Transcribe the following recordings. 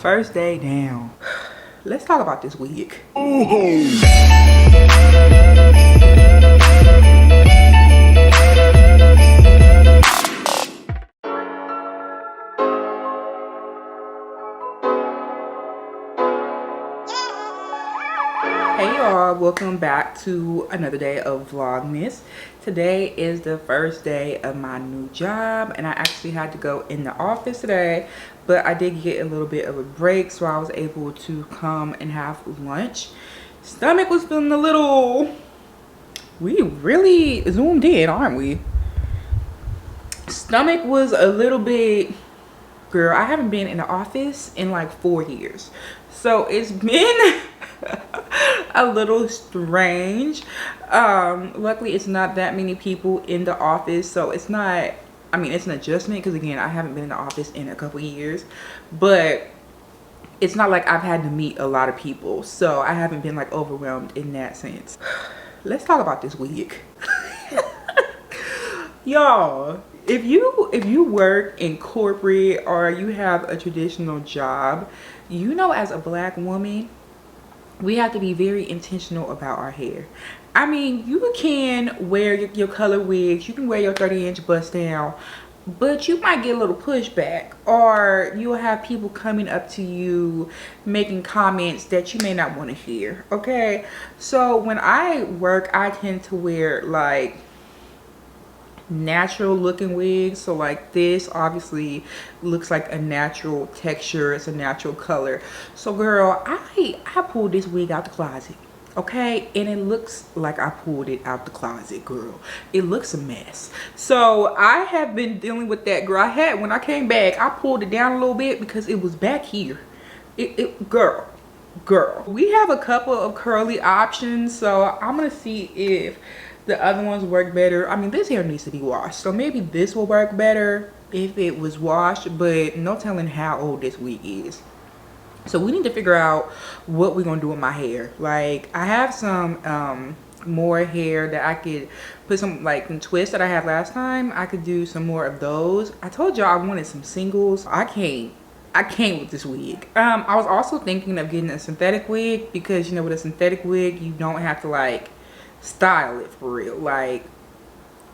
First day down. Let's talk about this wig. Hey y'all, welcome back to another day of Vlogmas. Today is the first day of my new job and I actually had to go in the office today, but I did get a little bit of a break, so I was able to come and have lunch. Stomach was feeling a little, we really zoomed in, aren't we? Stomach was a little bit, girl, I haven't been in the office in like 4 years. So it's been a little strange. Luckily it's not that many people in the office, so it's not, I mean, it's an adjustment because again, I haven't been in the office in a couple years, but it's not like I've had to meet a lot of people, so I haven't been like overwhelmed in that sense. Let's talk about this wig. Y'all, if you work in corporate or you have a traditional job, you know, as a black woman, we have to be very intentional about our hair. I mean, you can wear your color wigs, you can wear your 30-inch bust down, but you might get a little pushback, or you'll have people coming up to you making comments that you may not want to hear. Okay, so when I work, I tend to wear like natural looking wigs. So like this obviously looks like a natural texture, it's a natural color. So girl, I pulled this wig out the closet, okay, and it looks like I pulled it out the closet, girl. It looks a mess. So I have been dealing with that, girl. When I came back, I pulled it down a little bit because it was back here. Girl, we have a couple of curly options, so I'm gonna see if the other ones work better. I mean, this hair needs to be washed, so maybe this will work better if it was washed, but no telling how old this wig is. So we need to figure out what we're gonna do with my hair. Like, I have some more hair that I could put some like twists that I had last time. I could do some more of those. I told y'all I wanted some singles. I can't with this wig. I was also thinking of getting a synthetic wig because, you know, with a synthetic wig you don't have to like style it for real. Like,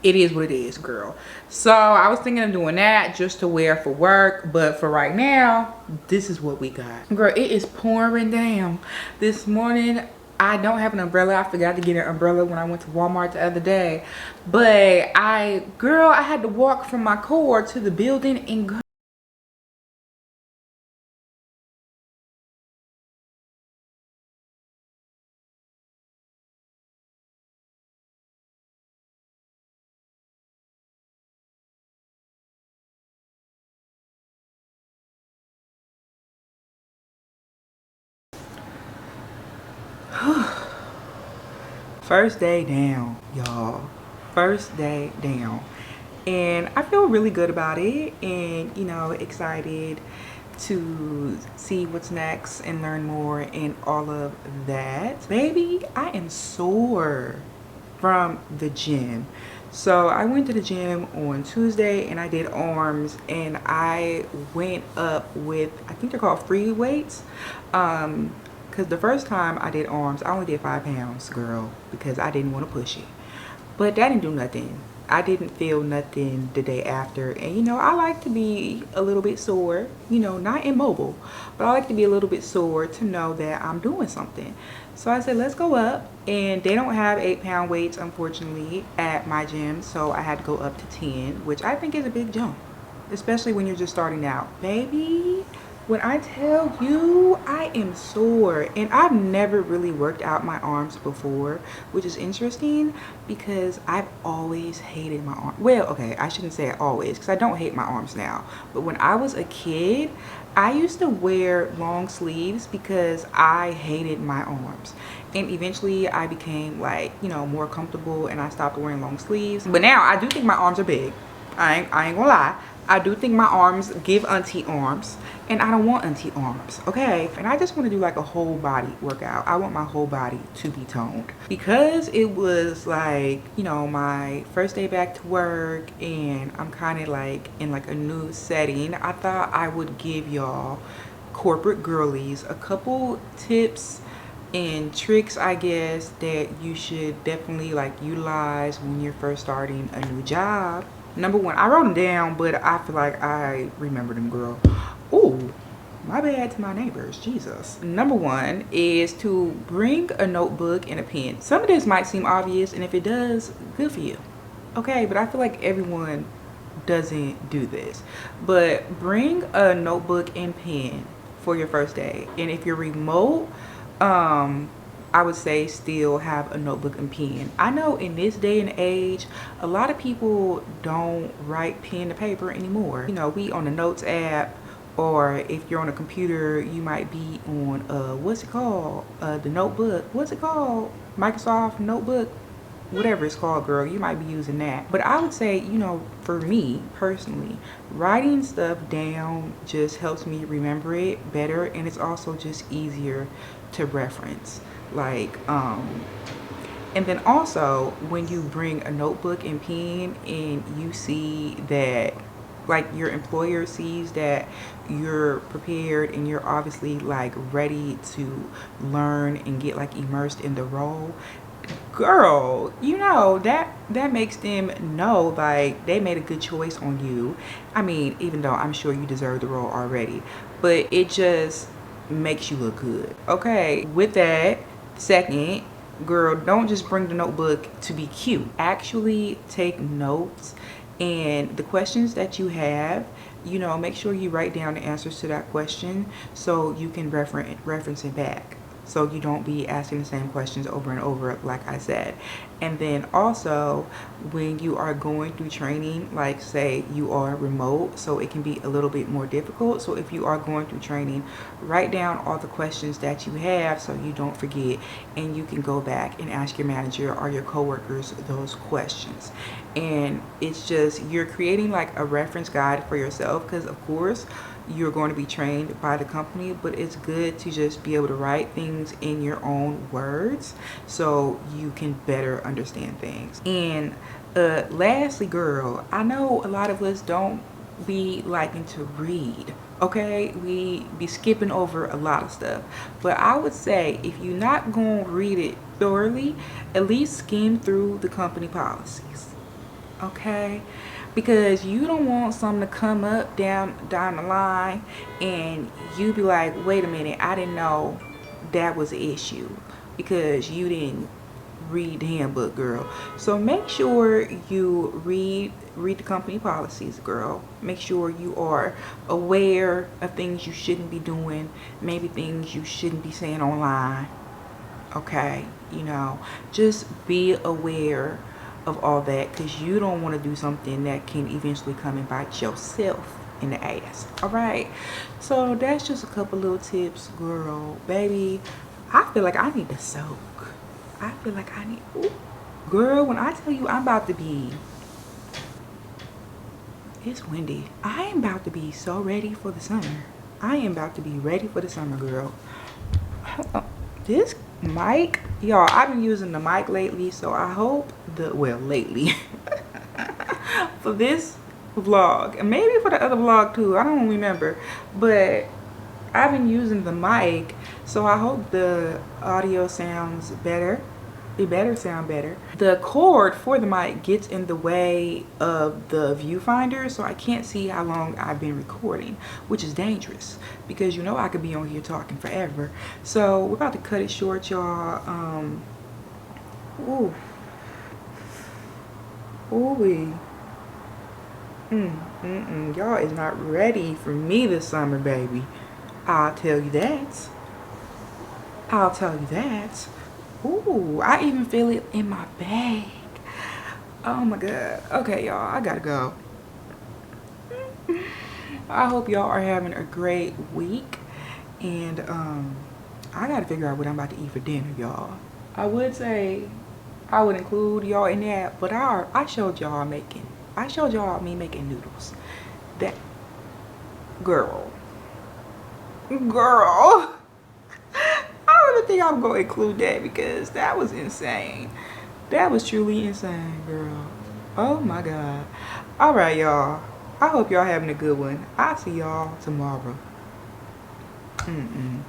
it is what it is, girl. So I was thinking of doing that just to wear for work, but for right now, this is what we got. Girl, it is pouring down. This morning I don't have an umbrella. I forgot to get an umbrella when I went to Walmart the other day, but I had to walk from my car to the building and go. First day down, y'all. First day down, and I feel really good about it, and you know, excited to see what's next and learn more and all of that. Baby, I am sore from the gym. So I went to the gym on Tuesday and I did arms, and I went up with, I think they're called free weights, because the first time I did arms, I only did 5 pounds, girl, because I didn't want to push it. But that didn't do nothing. I didn't feel nothing the day after. And, you know, I like to be a little bit sore, you know, not immobile, but I like to be a little bit sore to know that I'm doing something. So I said, let's go up. And they don't have 8-pound weights, unfortunately, at my gym. So I had to go up to 10, which I think is a big jump, especially when you're just starting out. Baby, when I tell you, I am sore, and I've never really worked out my arms before, which is interesting because I've always hated my arms. Well, okay, I shouldn't say always, because I don't hate my arms now, but when I was a kid, I used to wear long sleeves because I hated my arms, and eventually I became like, you know, more comfortable and I stopped wearing long sleeves. But now I do think my arms are big. I ain't gonna lie. I do think my arms give auntie arms, and I don't want auntie arms, okay? And I just want to do like a whole body workout. I want my whole body to be toned, because it was like, you know, my first day back to work and I'm kind of like in like a new setting. I thought I would give y'all corporate girlies, a couple tips and tricks, I guess, that you should definitely like utilize when you're first starting a new job. Number one, I wrote them down, but I feel like I remember them, girl. Ooh, my bad to my neighbors, Jesus. Number one is to bring a notebook and a pen. Some of this might seem obvious, and if it does, good for you. Okay, but I feel like everyone doesn't do this. But bring a notebook and pen for your first day. And if you're remote, I would say still have a notebook and pen. I know in this day and age, a lot of people don't write pen to paper anymore. You know, we on the notes app, or if you're on a computer, you might be on what's it called, the notebook, what's it called, Microsoft Notebook, whatever it's called, girl. You might be using that. But I would say, you know, for me personally, writing stuff down just helps me remember it better, and it's also just easier to reference. Like and then also when you bring a notebook and pen and you see that, like, your employer sees that you're prepared and you're obviously like ready to learn and get like immersed in the role, girl, you know, that makes them know like they made a good choice on you. I mean, even though I'm sure you deserve the role already, but it just makes you look good. Okay, with that, second, girl, don't just bring the notebook to be cute. Actually take notes, and the questions that you have, you know, make sure you write down the answers to that question so you can reference it back, so you don't be asking the same questions over and over, like I said. And then also when you are going through training, like say you are remote, so it can be a little bit more difficult. So if you are going through training, write down all the questions that you have so you don't forget, and you can go back and ask your manager or your coworkers those questions. And it's just, you're creating like a reference guide for yourself, because of course you're going to be trained by the company, but it's good to just be able to write things in your own words so you can better understand things. And lastly, girl, I know a lot of us don't be liking to read, okay? We be skipping over a lot of stuff, but I would say if you're not going to read it thoroughly, at least skim through the company policies, okay? Because you don't want something to come up down the line and you be like, wait a minute, I didn't know that was an issue, because you didn't read the handbook, girl. So make sure you read the company policies, girl. Make sure you are aware of things you shouldn't be doing, maybe things you shouldn't be saying online, okay? You know, just be aware of all that, because you don't want to do something that can eventually come and bite yourself in the ass. All right, so that's just a couple little tips, girl. Baby, I feel like I need to soak. I feel like I need, ooh, girl, when I tell you I'm about to be, it's windy, I am about to be so ready for the summer. I am about to be ready for the summer, girl. This mic, y'all, I've been using the mic lately, so I hope lately for this vlog, and maybe for the other vlog too, I don't remember, but I've been using the mic, so I hope the audio sounds better. It better sound better. The cord for the mic gets in the way of the viewfinder, so I can't see how long I've been recording, which is dangerous because you know I could be on here talking forever. So we're about to cut it short, y'all. Ooh. Ooh-wee. Y'all is not ready for me this summer, baby. I'll tell you that. I'll tell you that. Ooh, I even feel it in my bag. Oh my god. Okay, y'all, I gotta go. I hope y'all are having a great week, and I gotta figure out what I'm about to eat for dinner, y'all. I would say I would include y'all in that, but I showed y'all me making noodles. That girl. I don't even think I'm gonna include that because that was insane. That was truly insane, girl. Oh my god. All right, y'all, I hope y'all having a good one. I'll see y'all tomorrow. Mm-mm.